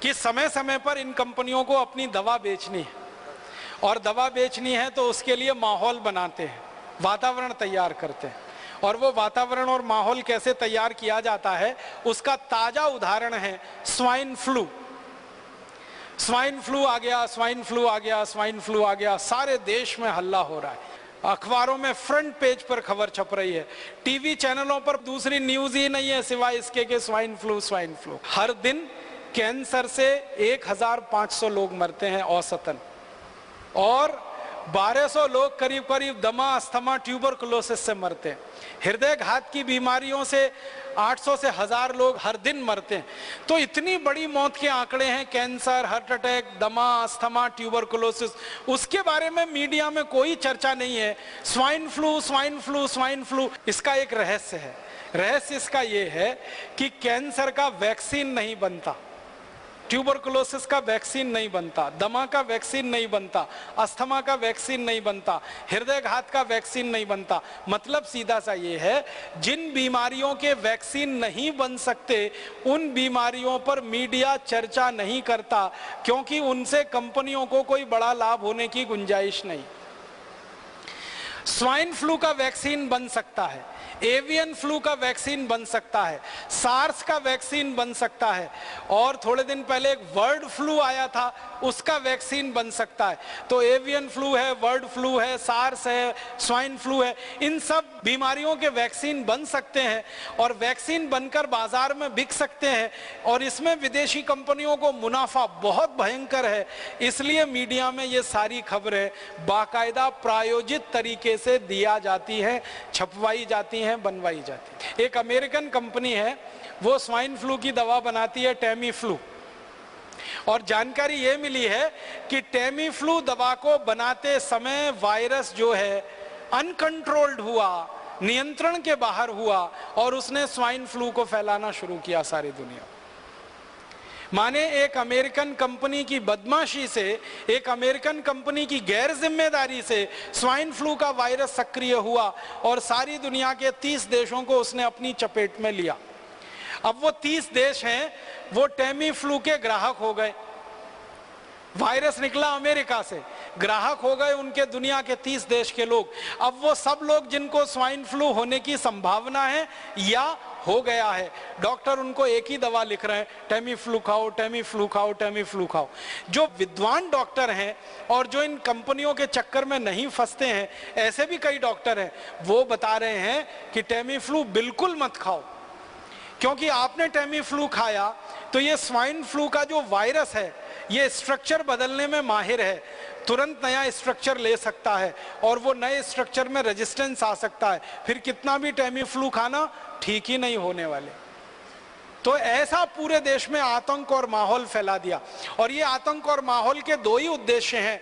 कि समय समय पर इन कंपनियों को अपनी दवा बेचनी है, और दवा बेचनी है तो उसके लिए माहौल बनाते हैं, वातावरण तैयार करते हैं। और वो वातावरण और माहौल कैसे तैयार किया जाता है, उसका ताजा उदाहरण है स्वाइन फ्लू। स्वाइन फ्लू आ गया, स्वाइन फ्लू आ गया, स्वाइन फ्लू आ गया, सारे देश में हल्ला हो रहा है, अखबारों में फ्रंट पेज पर खबर छप रही है, टीवी चैनलों पर दूसरी न्यूज ही नहीं है सिवाय इसके कि स्वाइन फ्लू स्वाइन फ्लू। हर दिन कैंसर से 1500 लोग मरते हैं औसतन, और 1200 लोग करीब करीब दमा, अस्थमा, ट्यूबरकुलोसिस से मरते हैं। हृदय घात की बीमारियों से 800 से 1000 लोग हर दिन मरते हैं। तो इतनी बड़ी मौत के आंकड़े हैं, कैंसर, हार्ट अटैक, दमा, अस्थमा, ट्यूबरकुलोसिस, उसके बारे में मीडिया में कोई चर्चा नहीं है। Swine flu swine flu swine flu, इसका एक रहस्य है। रहस्य इसका ये है कि कैंसर का वैक्सीन नहीं बनता, ट्यूबरकुलोसिस का वैक्सीन नहीं बनता, दमा का वैक्सीन नहीं बनता, अस्थमा का वैक्सीन नहीं बनता, हृदय घात का वैक्सीन नहीं बनता। मतलब सीधा सा ये है, जिन बीमारियों के वैक्सीन नहीं बन सकते उन बीमारियों पर मीडिया चर्चा नहीं करता, क्योंकि उनसे कंपनियों को कोई बड़ा लाभ होने की गुंजाइश नहीं। स्वाइन फ्लू का वैक्सीन बन सकता है, एवियन फ्लू का वैक्सीन बन सकता है, सार्स का वैक्सीन बन सकता है, और थोड़े दिन पहले एक बर्ड फ्लू आया था, उसका वैक्सीन बन सकता है। तो एवियन फ्लू है, बर्ड फ्लू है, सार्स है, स्वाइन फ्लू है, इन सब बीमारियों के वैक्सीन बन सकते हैं और वैक्सीन बनकर बाजार में बिक सकते हैं, और इसमें विदेशी कंपनियों को मुनाफा बहुत भयंकर है। इसलिए मीडिया में ये सारी खबरें बाकायदा प्रायोजित तरीके से दिया जाती हैं, छपवाई जाती हैं, बनवाई जाती है। एक अमेरिकन कंपनी है, वो स्वाइन फ्लू की दवा बनाती है, टेमी फ्लू, और जानकारी ये मिली है कि टेमी फ्लू दवा को बनाते समय वायरस जो है अनकंट्रोल्ड हुआ, नियंत्रण के बाहर हुआ, और उसने स्वाइन फ्लू को फैलाना शुरू किया सारी दुनिया। माने एक अमेरिकन कंपनी की बदमाशी से, एक अमेरिकन कंपनी की गैर जिम्मेदारी से स्वाइन फ्लू का वायरस सक्रिय हुआ और सारी दुनिया के 30 देशों को उसने अपनी चपेट में लिया। अब वो 30 देश हैं, वो टेमी फ्लू के ग्राहक हो गए। वायरस निकला अमेरिका से, ग्राहक हो गए उनके दुनिया के 30 देश के लोग। अब वो सब लोग जिनको स्वाइन फ्लू होने की संभावना है या हो गया है, डॉक्टर उनको एक ही दवा लिख रहे हैं, टेमी फ्लू खाओ, टेमी फ्लू खाओ, टेमी फ्लू खाओ। जो विद्वान डॉक्टर हैं और जो इन कंपनियों के चक्कर में नहीं फंसते हैं, ऐसे भी कई डॉक्टर हैं, वो बता रहे हैं कि टेमी फ्लू बिल्कुल मत खाओ, क्योंकि आपने टेमी फ्लू खाया तो ये स्वाइन फ्लू का जो वायरस है ये स्ट्रक्चर बदलने में माहिर है, तुरंत नया स्ट्रक्चर ले सकता है और वो नए स्ट्रक्चर में रेजिस्टेंस आ सकता है, फिर कितना भी टेमी फ्लू खाना ठीक ही नहीं होने वाले। तो ऐसा पूरे देश में आतंक और माहौल फैला दिया। और ये आतंक और माहौल के दो ही उद्देश्य हैं।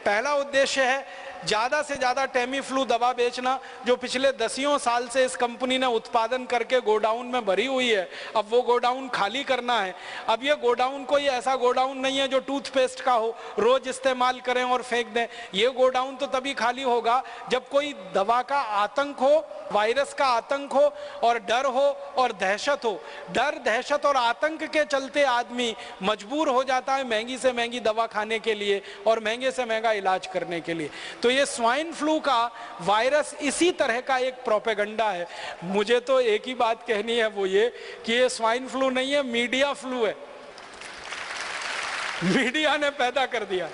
पहला उद्देश्य है ज्यादा से ज्यादा टेमी फ्लू दवा बेचना, जो पिछले 10 साल से इस कंपनी ने उत्पादन करके गोडाउन में भरी हुई है, अब वो गोडाउन खाली करना है। अब ये गोडाउन कोई ऐसा गोडाउन नहीं है जो टूथपेस्ट का हो, रोज इस्तेमाल करें और फेंक दें। ये गोडाउन तो तभी खाली होगा जब कोई दवा का आतंक हो, वायरस का आतंक हो और डर हो और दहशत हो। डर, दहशत और आतंक के चलते आदमी मजबूर हो जाता है महंगी से महंगी दवा खाने के लिए और महंगे से महंगा इलाज करने के लिए। तो ये स्वाइन फ्लू का वायरस इसी तरह का एक प्रोपेगेंडा है। मुझे तो एक ही बात कहनी है, वो ये कि ये स्वाइन फ्लू नहीं है, मीडिया फ्लू है। मीडिया ने पैदा कर दिया।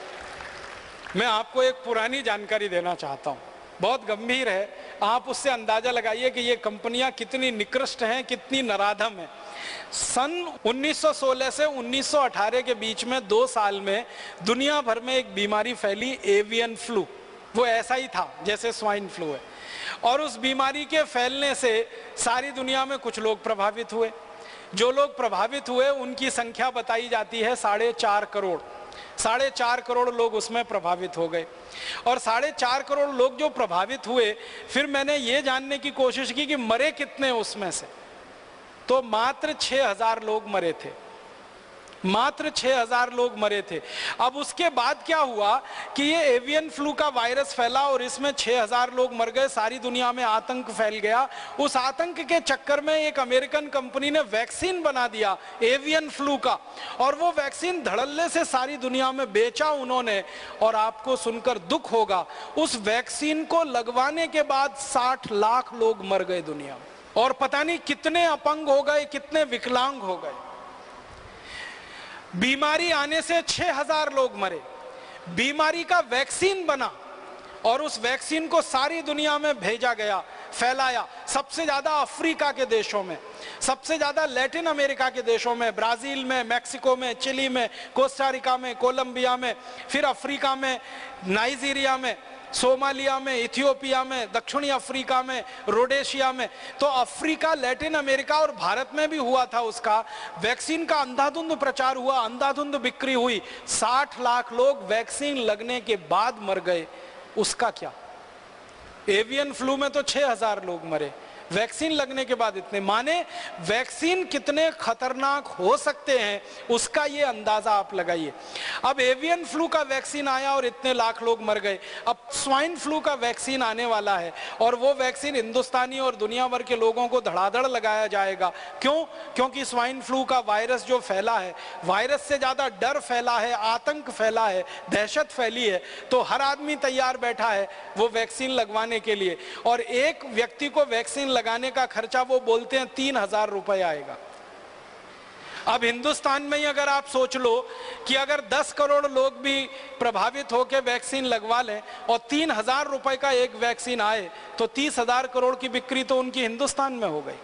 मैं आपको एक पुरानी जानकारी देना चाहता हूं, बहुत गंभीर है, आप उससे अंदाजा लगाइए कि ये कंपनियां कितनी निकृष्ट हैं, कितनी नराधम हैं। सन 1916 से 1918 के बीच में 2 साल में दुनिया भर में एक बीमारी फैली, एवियन फ्लू। वो ऐसा ही था जैसे स्वाइन फ्लू है, और उस बीमारी के फैलने से सारी दुनिया में कुछ लोग प्रभावित हुए। जो लोग प्रभावित हुए उनकी संख्या बताई जाती है 4.5 करोड़। 4.5 करोड़ लोग उसमें प्रभावित हो गए। और 4.5 करोड़ लोग जो प्रभावित हुए, फिर मैंने ये जानने की कोशिश की कि मरे कितने उसमें से, तो मात्र 6000 लोग मरे थे। मात्र 6000 लोग मरे थे। अब उसके बाद क्या हुआ कि ये एवियन फ्लू का वायरस फैला और इसमें 6000 लोग मर गए, सारी दुनिया में आतंक फैल गया। उस आतंक के चक्कर में एक अमेरिकन कंपनी ने वैक्सीन बना दिया एवियन फ्लू का, और वो वैक्सीन धड़ल्ले से सारी दुनिया में बेचा उन्होंने। और आपको सुनकर दुख होगा, उस वैक्सीन को लगवाने के बाद 60 लाख लोग मर गए दुनिया में, और पता नहीं कितने अपंग हो गए, कितने विकलांग हो गए। बीमारी आने से 6000 लोग मरे, बीमारी का वैक्सीन बना और उस वैक्सीन को सारी दुनिया में भेजा गया, फैलाया। सबसे ज्यादा अफ्रीका के देशों में, सबसे ज्यादा लैटिन अमेरिका के देशों में, ब्राजील में, मैक्सिको में, चिली में, कोस्टारिका में, कोलंबिया में, फिर अफ्रीका में, नाइजीरिया में, सोमालिया में, इथियोपिया में, दक्षिणी अफ्रीका में, रोडेशिया में। तो अफ्रीका, लैटिन अमेरिका और भारत में भी हुआ था। उसका वैक्सीन का अंधाधुंध प्रचार हुआ, अंधाधुंध बिक्री हुई। 60 लाख लोग वैक्सीन लगने के बाद मर गए। उसका क्या? एवियन फ्लू में तो 6000 लोग मरे, वैक्सीन लगने के बाद इतने। माने वैक्सीन कितने खतरनाक हो सकते हैं उसका ये अंदाजा आप लगाइए। अब एवियन फ्लू का वैक्सीन आया और इतने लाख लोग मर गए। अब स्वाइन फ्लू का वैक्सीन आने वाला है और वो वैक्सीन हिंदुस्तानी और दुनिया भर के लोगों को धड़ाधड़ लगाया जाएगा। क्यों? क्योंकि स्वाइन फ्लू का वायरस जो फैला है, वायरस से ज्यादा डर फैला है, आतंक फैला है, दहशत फैली है। तो हर आदमी तैयार बैठा है वो वैक्सीन लगवाने के लिए, और एक व्यक्ति को वैक्सीन लगाने का खर्चा वो बोलते हैं 3000 रुपए आएगा। अब हिंदुस्तान में ही अगर आप सोच लो कि अगर 10 करोड़ लोग भी प्रभावित होकर वैक्सीन लगवा लें और 3000 रुपए का एक वैक्सीन आए, तो 30,000 करोड़ की बिक्री तो उनकी हिंदुस्तान में हो गई।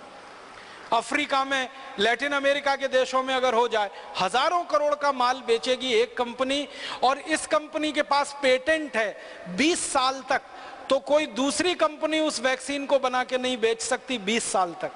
अफ्रीका में, लैटिन अमेरिका के देशों में अगर हो जाए, हजारों करोड़ का माल बेचेगी एक कंपनी, और इस कंपनी के पास पेटेंट है 20 साल तक। तो कोई दूसरी कंपनी उस वैक्सीन को बना के नहीं बेच सकती 20 साल तक।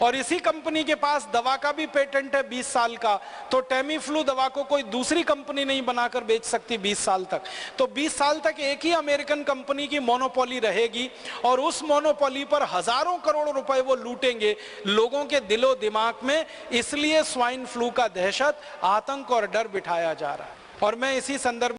और इसी कंपनी के पास दवा का भी पेटेंट है 20 साल का। तो टेमीफ्लू दवा को कोई दूसरी कंपनी नहीं बनाकर बेच सकती 20 साल तक। तो 20 साल तक एक ही अमेरिकन कंपनी की मोनोपोली रहेगी, और उस मोनोपोली पर हजारों करोड़ रुपए वो लूटेंगे लोगों के दिलो दिमाग में। इसलिए स्वाइन फ्लू का दहशत, आतंक और डर बिठाया जा रहा है। और मैं इसी संदर्भ